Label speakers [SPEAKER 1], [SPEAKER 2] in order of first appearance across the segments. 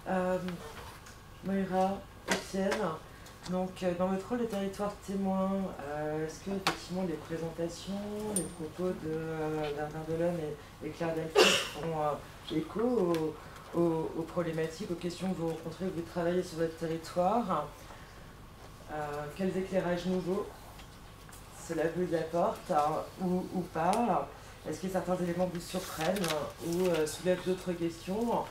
[SPEAKER 1] Euh, Moira, Étienne, donc dans votre rôle de territoire témoin, est-ce que effectivement les présentations, les propos de Bernard Delhomme et Claire Delphi font écho aux problématiques, aux questions que vous rencontrez, que vous travaillez sur votre territoire? Quels éclairages nouveaux cela vous apporte ou pas? Est-ce que certains éléments vous surprennent ou soulèvent d'autres questions?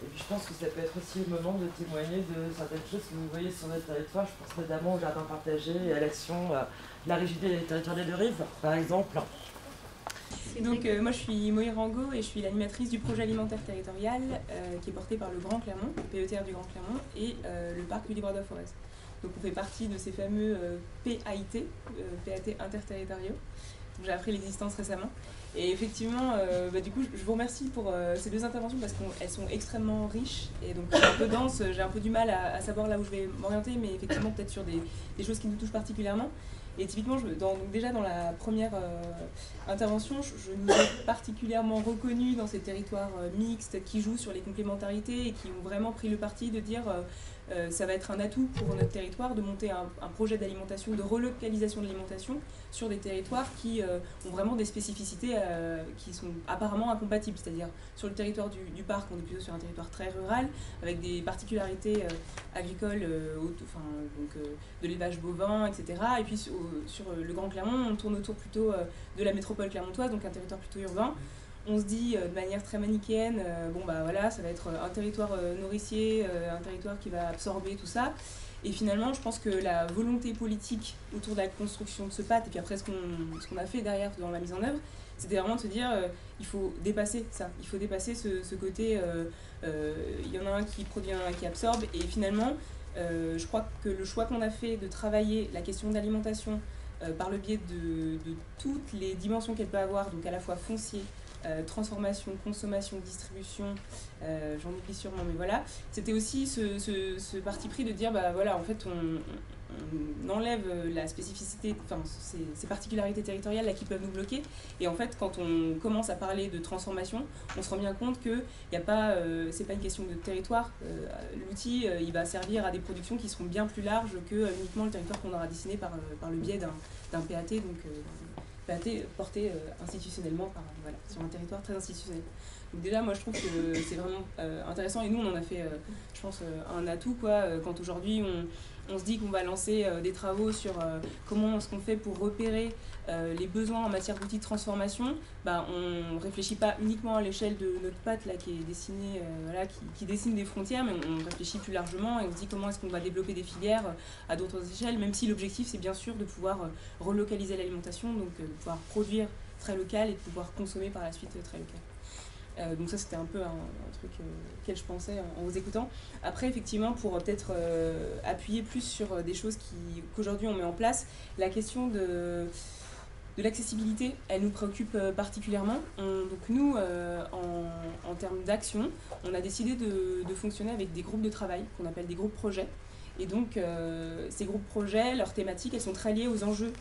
[SPEAKER 1] Et puis je pense que ça peut être aussi le moment de témoigner de certaines choses que vous voyez sur votre territoire. Je pense notamment au jardin partagé et à l'action de la rigidité des territoires des deux rives, par exemple.
[SPEAKER 2] Donc moi je suis Moïra Angot et je suis l'animatrice du projet alimentaire territorial qui est porté par le Grand Clermont, le PETR du Grand Clermont et le parc du Livre-de-Forez. Donc on fait partie de ces fameux PAIT, PAT interterritoriaux. J'ai appris l'existence récemment. Et effectivement, du coup, je vous remercie pour ces deux interventions parce qu'elles sont extrêmement riches et donc un peu denses. J'ai un peu du mal à savoir là où je vais m'orienter, mais effectivement peut-être sur des choses qui nous touchent particulièrement. Et typiquement, déjà dans la première intervention, je nous ai particulièrement reconnus dans ces territoires mixtes qui jouent sur les complémentarités et qui ont vraiment pris le parti de dire ça va être un atout pour notre territoire de monter un projet d'alimentation, de relocalisation de l'alimentation sur des territoires qui ont vraiment des spécificités qui sont apparemment incompatibles. C'est-à-dire sur le territoire du parc, on est plutôt sur un territoire très rural avec des particularités agricoles, de l'élevage bovin, etc. Et puis sur le Grand Clermont, on tourne autour plutôt de la métropole clermontoise, donc un territoire plutôt urbain. On se dit de manière très manichéenne, ça va être un territoire nourricier, un territoire qui va absorber tout ça. Et finalement, je pense que la volonté politique autour de la construction de ce PAT, et puis après ce qu'on a fait derrière dans la mise en œuvre, c'était vraiment de se dire il faut dépasser ça, il faut dépasser ce côté, il y en a un qui produit, un qui absorbe, et finalement, je crois que le choix qu'on a fait de travailler la question de l'alimentation par le biais de toutes les dimensions qu'elle peut avoir, donc à la fois foncier, transformation, consommation, distribution, j'en oublie sûrement, mais voilà. C'était aussi ce parti pris de dire, en fait, on enlève la spécificité, ces particularités territoriales là qui peuvent nous bloquer. Et en fait, quand on commence à parler de transformation, on se rend bien compte que c'est pas une question de territoire. L'outil, il va servir à des productions qui seront bien plus larges que uniquement le territoire qu'on aura dessiné par le biais d'un PAT, PAT porté institutionnellement sur un territoire très institutionnel. Donc déjà, moi je trouve que c'est vraiment intéressant et nous on en a fait, je pense, un atout quand aujourd'hui on se dit qu'on va lancer des travaux sur comment est-ce qu'on fait pour repérer les besoins en matière d'outils de transformation. On ne réfléchit pas uniquement à l'échelle de notre PAT là, qui est dessinée, qui dessine des frontières, mais on réfléchit plus largement et on se dit comment est-ce qu'on va développer des filières à d'autres échelles, même si l'objectif c'est bien sûr de pouvoir relocaliser l'alimentation, donc de pouvoir produire très local et de pouvoir consommer par la suite très local. Donc ça c'était un peu un truc auquel je pensais en vous écoutant. Après effectivement pour peut-être appuyer plus sur des choses qu'aujourd'hui on met en place, la question de l'accessibilité, elle nous préoccupe particulièrement. Donc nous, en termes d'action, on a décidé de fonctionner avec des groupes de travail qu'on appelle des groupes projets. Et donc, ces groupes projets, leurs thématiques, elles sont très liées aux enjeux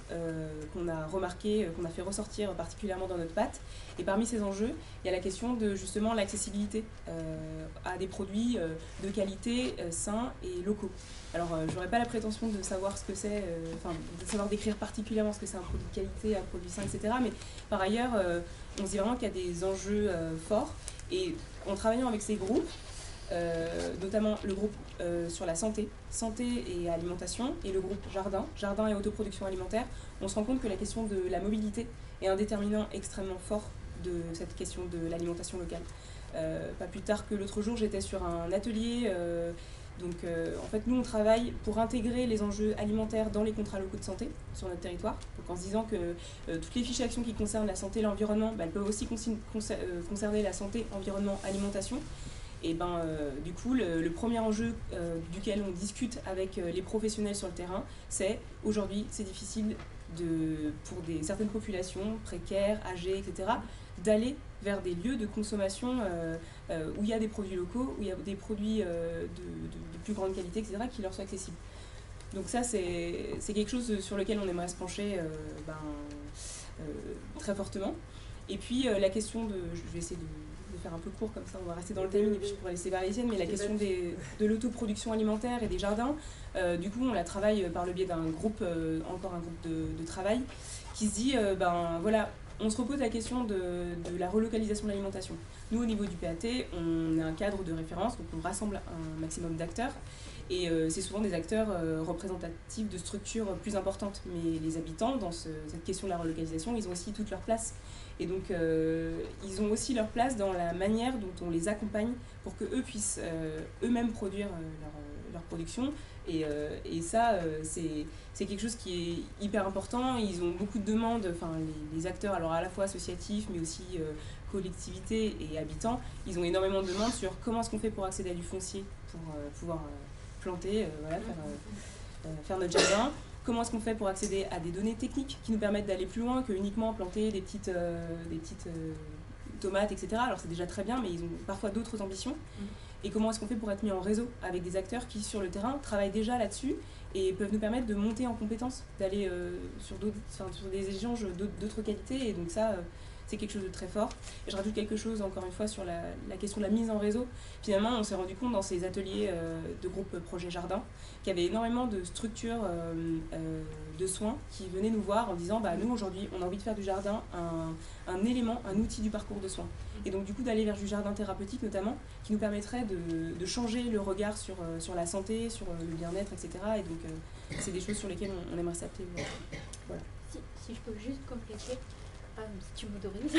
[SPEAKER 2] qu'on a remarqués, qu'on a fait ressortir particulièrement dans notre PAT. Et parmi ces enjeux, il y a la question de justement l'accessibilité à des produits de qualité, sains et locaux. Alors, je n'aurais pas la prétention de savoir ce que c'est, de savoir décrire particulièrement ce que c'est un produit de qualité, un produit sain, etc. Mais par ailleurs, on se dit vraiment qu'il y a des enjeux forts. Et en travaillant avec ces groupes, notamment le groupe sur la santé et alimentation, et le groupe jardin et autoproduction alimentaire, on se rend compte que la question de la mobilité est un déterminant extrêmement fort de cette question de l'alimentation locale. Pas plus tard que l'autre jour, j'étais sur un atelier. En fait, nous, on travaille pour intégrer les enjeux alimentaires dans les contrats locaux de santé sur notre territoire. Donc, en se disant que toutes les fiches d'actions qui concernent la santé et l'environnement, elles peuvent aussi concerner la santé, environnement, alimentation. Et du coup, le premier enjeu duquel on discute avec les professionnels sur le terrain, c'est aujourd'hui, c'est difficile pour certaines populations précaires, âgées, etc., d'aller vers des lieux de consommation où il y a des produits locaux, où il y a des produits de plus grande qualité, etc., qui leur soient accessibles. Donc ça, c'est quelque chose sur lequel on aimerait se pencher très fortement. Et puis la question je vais essayer de faire un peu court comme ça, on va rester dans le timing et puis je pourrais laisser Parisienne, mais la question de l'autoproduction alimentaire et des jardins, du coup on la travaille par le biais d'un groupe, encore un groupe de travail, qui se dit, ben voilà, on se repose la question de la relocalisation de l'alimentation. Nous, au niveau du PAT, on a un cadre de référence, donc on rassemble un maximum d'acteurs. Et c'est souvent des acteurs représentatifs de structures plus importantes. Mais les habitants, dans cette question de la relocalisation, ils ont aussi toute leur place. Et donc, ils ont aussi leur place dans la manière dont on les accompagne pour qu'eux puissent eux-mêmes produire leur production. Et ça, c'est quelque chose qui est hyper important. Ils ont beaucoup de demandes, enfin, les acteurs, alors à la fois associatifs, mais aussi collectivités et habitants, ils ont énormément de demandes sur comment est-ce qu'on fait pour accéder à du foncier, pour pouvoir planter, voilà, faire notre jardin. Comment est-ce qu'on fait pour accéder à des données techniques qui nous permettent d'aller plus loin que uniquement planter des petites tomates, etc. Alors c'est déjà très bien, mais ils ont parfois d'autres ambitions. Et comment est-ce qu'on fait pour être mis en réseau avec des acteurs qui, sur le terrain, travaillent déjà là-dessus et peuvent nous permettre de monter en compétences, d'aller sur des échanges d'autres qualités. Et donc ça, c'est quelque chose de très fort. Et je rajoute quelque chose, encore une fois, sur la question de la mise en réseau. Finalement, on s'est rendu compte dans ces ateliers de groupe Projet Jardin qu'il y avait énormément de structures de soins qui venaient nous voir en disant bah, « Nous, aujourd'hui, on a envie de faire du jardin un élément, un outil du parcours de soins. » Et donc, du coup, d'aller vers du jardin thérapeutique, notamment, qui nous permettrait de changer le regard sur la santé, sur le bien-être, etc. Et donc, c'est des choses sur lesquelles on aimerait s'appeler. Voilà.
[SPEAKER 3] Si je peux juste compléter. Si tu m'autorises,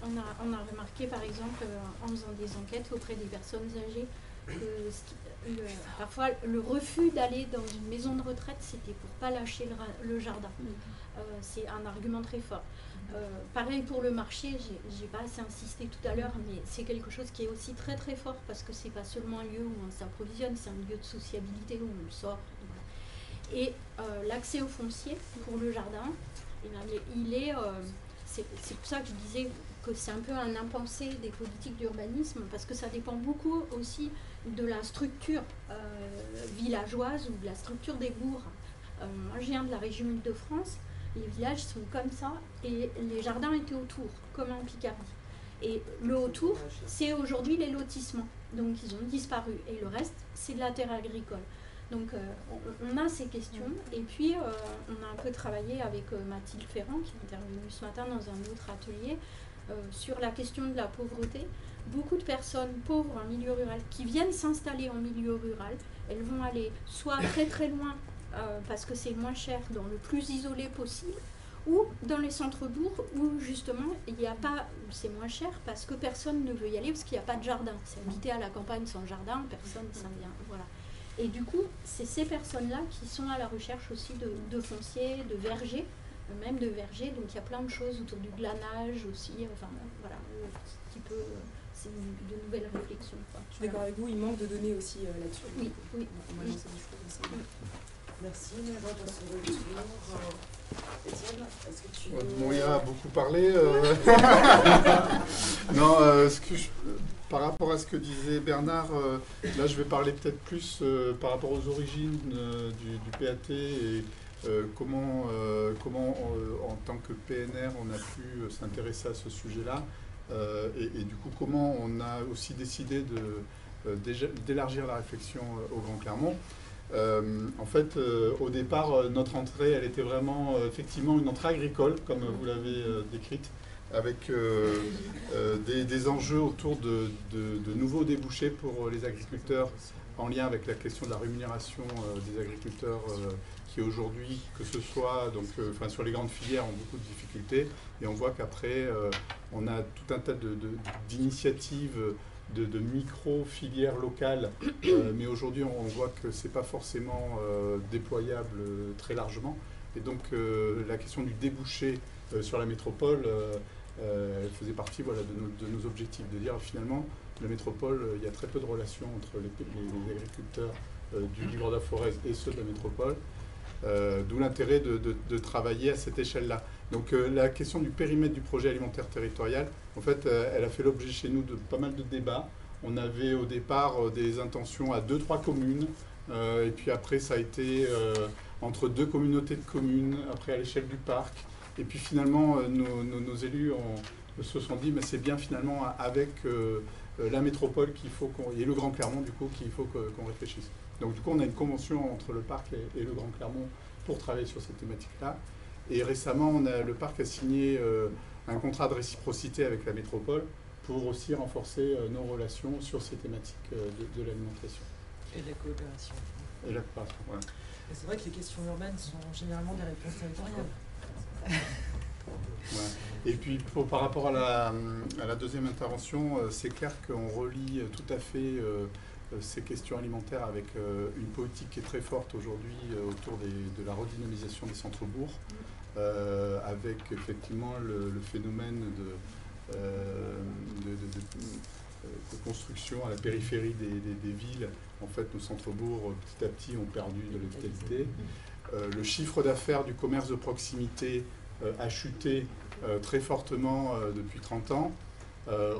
[SPEAKER 3] on a remarqué par exemple en faisant des enquêtes auprès des personnes âgées que parfois le refus d'aller dans une maison de retraite c'était pour pas lâcher le jardin. C'est un argument très fort. Pareil pour le marché, j'ai pas assez insisté tout à l'heure, mais c'est quelque chose qui est aussi très très fort parce que c'est pas seulement un lieu où on s'approvisionne, c'est un lieu de sociabilité où on sort. Et l'accès au foncier pour le jardin, c'est pour ça que je disais que c'est un peu un impensé des politiques d'urbanisme parce que ça dépend beaucoup aussi de la structure villageoise ou de la structure des bourgs. Moi je viens de la région Île-de-France, les villages sont comme ça et les jardins étaient autour, comme en Picardie. Et le autour, c'est aujourd'hui les lotissements, donc ils ont disparu et le reste c'est de la terre agricole. Donc on a ces questions et puis on a un peu travaillé avec Mathilde Ferrand qui est intervenue ce matin dans un autre atelier sur la question de la pauvreté. Beaucoup de personnes pauvres en milieu rural qui viennent s'installer en milieu rural, elles vont aller soit très très loin parce que c'est moins cher, dans le plus isolé possible, ou dans les centres-bourgs où justement il n'y a pas, c'est moins cher parce que personne ne veut y aller parce qu'il n'y a pas de jardin. C'est habiter à la campagne sans jardin, personne ça vient, voilà. Et du coup, c'est ces personnes-là qui sont à la recherche aussi de fonciers, de vergers, même de vergers. Donc il y a plein de choses autour du glanage aussi. Enfin voilà, un petit peu, c'est de nouvelles réflexions. Quoi.
[SPEAKER 2] Je suis d'accord avec vous, il manque de données aussi là-dessus.
[SPEAKER 3] Oui, oui.
[SPEAKER 2] On va lancer des choses aussi.
[SPEAKER 1] Merci, Mera, pour ce retour. Étienne, est-ce que tu veux...
[SPEAKER 4] Bon, il a beaucoup parlé. Non, par rapport à ce que disait Bernard, là je vais parler peut-être plus par rapport aux origines du PAT et comment en tant que PNR on a pu s'intéresser à ce sujet-là et du coup comment on a aussi décidé d'élargir la réflexion au Grand Clermont. En fait, au départ, notre entrée, elle était vraiment effectivement une entrée agricole, comme vous l'avez décrite, avec des enjeux autour de nouveaux débouchés pour les agriculteurs en lien avec la question de la rémunération des agriculteurs qui aujourd'hui, que ce soit donc, sur les grandes filières, ont beaucoup de difficultés. Et on voit qu'après, on a tout un tas d'initiatives de micro-filières locales, mais aujourd'hui on voit que ce n'est pas forcément déployable très largement. Et donc la question du débouché sur la métropole, elle faisait partie voilà, de nos objectifs, de dire finalement, la métropole, il y a très peu de relations entre les agriculteurs du Livre-de-Forez et ceux de la métropole, d'où l'intérêt de travailler à cette échelle-là. Donc la question du périmètre du projet alimentaire territorial, en fait, elle a fait l'objet chez nous de pas mal de débats. On avait au départ des intentions à 2-3 communes, et puis après ça a été entre 2 communautés de communes, après à l'échelle du parc. Et puis finalement, nos élus se sont dit, mais c'est bien finalement avec la métropole et le Grand Clermont, du coup, qu'il faut qu'on réfléchisse. Donc du coup, on a une convention entre le parc et le Grand Clermont pour travailler sur cette thématique-là. Et récemment, le parc a signé un contrat de réciprocité avec la métropole pour aussi renforcer nos relations sur ces thématiques de l'alimentation.
[SPEAKER 1] Et de la coopération.
[SPEAKER 4] Et la coopération, voilà.
[SPEAKER 1] Et c'est vrai que les questions urbaines sont généralement des réponses territoriales.
[SPEAKER 4] Ouais. Et puis par rapport à la deuxième intervention, c'est clair qu'on relie tout à fait ces questions alimentaires avec une politique qui est très forte aujourd'hui autour de la redynamisation des centres-bourgs, avec effectivement le phénomène de construction à la périphérie des villes. En fait, nos centres-bourgs, petit à petit, ont perdu de la vitalité. Le chiffre d'affaires du commerce de proximité a chuté très fortement depuis 30 ans.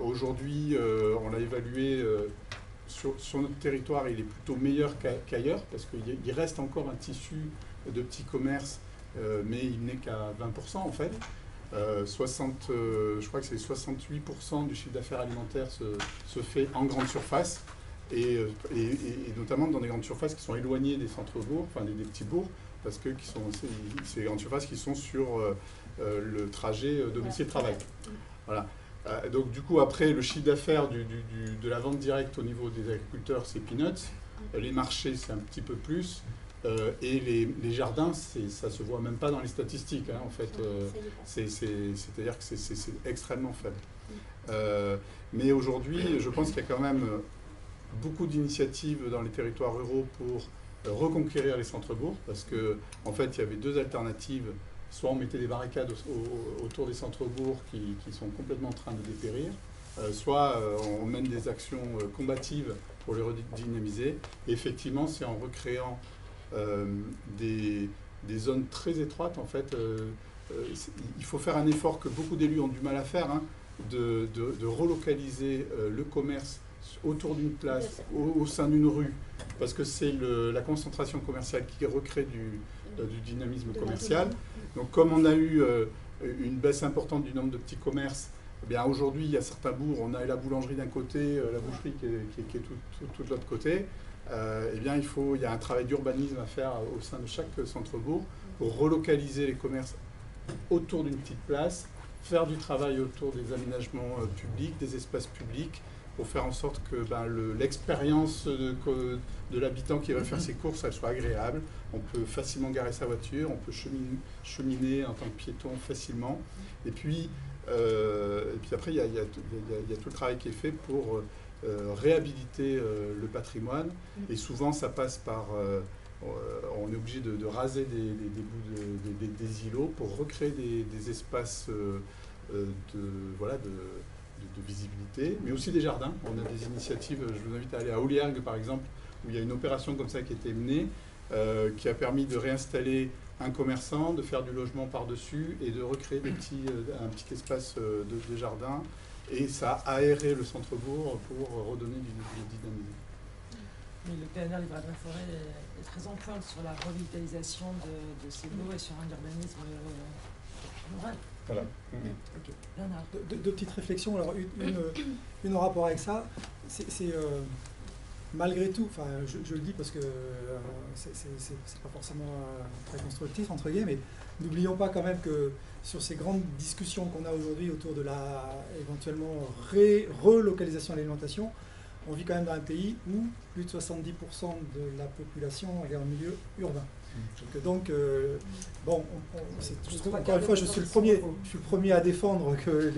[SPEAKER 4] Aujourd'hui, on l'a évalué sur notre territoire, il est plutôt meilleur qu'ailleurs, parce qu'il reste encore un tissu de petits commerces, mais il n'est qu'à 20% en fait. Je crois que c'est 68% du chiffre d'affaires alimentaire se fait en grande surface, et notamment dans des grandes surfaces qui sont éloignées des centres-bourgs, enfin des petits bourgs, parce que c'est des grandes surfaces qui sont sur le trajet domicile-travail. Voilà. Donc du coup, après, le chiffre d'affaires de la vente directe au niveau des agriculteurs, c'est peanuts. Les marchés, c'est un petit peu plus. Et les jardins, ça se voit même pas dans les statistiques, hein, en fait. C'est-à-dire que c'est extrêmement faible. Mais aujourd'hui, je pense qu'il y a quand même beaucoup d'initiatives dans les territoires ruraux pour reconquérir les centres-bourgs, parce qu'en fait, il y avait deux alternatives. Soit on mettait des barricades autour des centres-bourgs qui sont complètement en train de dépérir, soit on mène des actions combatives pour les redynamiser. Et effectivement, c'est en recréant des zones très étroites, en fait, il faut faire un effort que beaucoup d'élus ont du mal à faire, hein, de relocaliser le commerce autour d'une place, au sein d'une rue, parce que c'est la concentration commerciale qui recrée du dynamisme commercial. Donc comme on a eu une baisse importante du nombre de petits commerces, eh bien aujourd'hui il y a certains bourgs, on a la boulangerie d'un côté, la boucherie qui est tout de l'autre côté. Eh bien il y a un travail d'urbanisme à faire au sein de chaque centre-bourg pour relocaliser les commerces autour d'une petite place, faire du travail autour des aménagements publics, des espaces publics, pour faire en sorte que l'expérience de l'habitant qui va faire ses courses, elle soit agréable. On peut facilement garer sa voiture, on peut cheminer en tant que piéton facilement. Et puis après, il y a tout le travail qui est fait pour réhabiliter le patrimoine. Et souvent, ça passe par... on est obligé de raser des bouts des îlots pour recréer des espaces de visibilité, mais aussi des jardins. On a des initiatives, je vous invite à aller à Ouliergue par exemple, où il y a une opération comme ça qui a été menée, qui a permis de réinstaller un commerçant, de faire du logement par-dessus et de recréer un petit espace de jardin. Et ça a aéré le centre-bourg pour redonner du dynamisme.
[SPEAKER 1] Mais le PNR Livradois de la Forêt est très en pointe sur la revitalisation de ces baux et sur un urbanisme rural.
[SPEAKER 4] Voilà.
[SPEAKER 1] Okay. Bernard.
[SPEAKER 5] Deux petites réflexions. Alors, une en rapport avec ça, c'est malgré tout, enfin, je le dis parce que c'est pas forcément très constructif, entre guillemets, mais n'oublions pas quand même que sur ces grandes discussions qu'on a aujourd'hui autour de la éventuellement relocalisation de l'alimentation, on vit quand même dans un pays où plus de 70% de la population est en milieu urbain. Donc, bon, encore une fois, je suis le premier à défendre que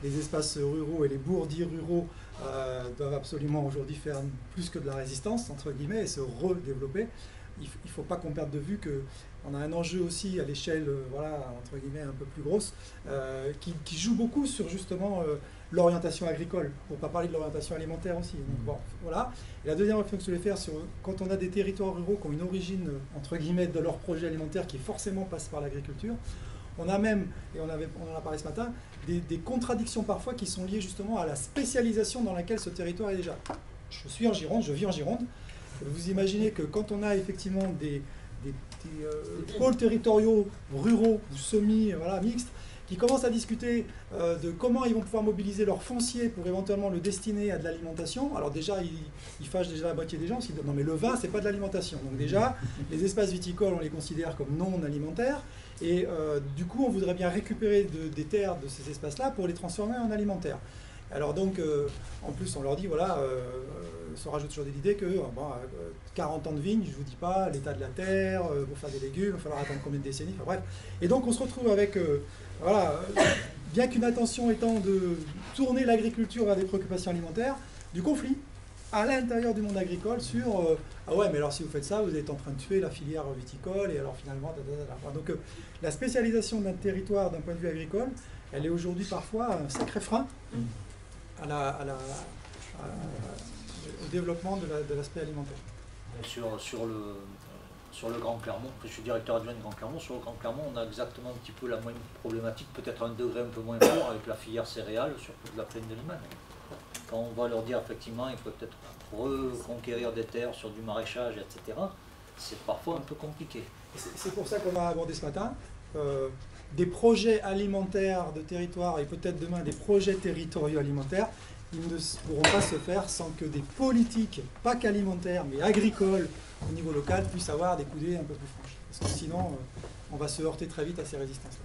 [SPEAKER 5] les espaces ruraux et les bourgs dits ruraux doivent absolument aujourd'hui faire plus que de la résistance, entre guillemets, et se redévelopper. Il ne faut pas qu'on perde de vue qu'on a un enjeu aussi à l'échelle, voilà, entre guillemets, un peu plus grosse, qui joue beaucoup sur justement l'orientation agricole, pour ne pas parler de l'orientation alimentaire aussi. Donc, bon, voilà. Et la deuxième réflexion que je voulais faire, sur quand on a des territoires ruraux qui ont une origine, entre guillemets, de leur projet alimentaire qui forcément passe par l'agriculture, on a même, et on en a parlé ce matin, des contradictions parfois qui sont liées justement à la spécialisation dans laquelle ce territoire est déjà. Je suis en Gironde, je vis en Gironde. Vous imaginez que quand on a effectivement des pôles territoriaux ruraux ou semi-mixtes, qui commencent à discuter de comment ils vont pouvoir mobiliser leur foncier pour éventuellement le destiner à de l'alimentation. Alors déjà, ils fâchent déjà la moitié des gens, parce qu'ils disent non mais le vin, c'est pas de l'alimentation. Donc déjà, les espaces viticoles, on les considère comme non alimentaires, et du coup, on voudrait bien récupérer des terres de ces espaces-là pour les transformer en alimentaires. Alors donc, en plus, on leur dit, voilà, se rajoute toujours l'idée que 40 ans de vigne, je ne vous dis pas, l'état de la terre, pour faire des légumes, il va falloir attendre combien de décennies, enfin bref. Et donc on se retrouve avec, voilà, bien qu'une attention étant de tourner l'agriculture vers des préoccupations alimentaires, du conflit à l'intérieur du monde agricole sur ah ouais, mais alors si vous faites ça, vous êtes en train de tuer la filière viticole, et alors finalement, Enfin, donc la spécialisation d'un territoire d'un point de vue agricole, elle est aujourd'hui parfois un sacré frein au développement de l'aspect alimentaire.
[SPEAKER 6] Sur le Grand Clermont, je suis directeur adjoint de Grand Clermont, sur le Grand Clermont, on a exactement un petit peu la même problématique, peut-être un degré un peu moins fort avec la filière céréale, surtout de la plaine de Liman. Quand on va leur dire effectivement il faut peut-être reconquérir des terres sur du maraîchage, etc., c'est parfois un peu compliqué.
[SPEAKER 5] C'est pour ça qu'on a abordé ce matin des projets alimentaires de territoire et peut-être demain des projets territoriaux alimentaires. Ils ne pourront pas se faire sans que des politiques, pas qu'alimentaires, mais agricoles au niveau local, puissent avoir des coudées un peu plus franches. Parce que sinon, on va se heurter très vite à ces résistances.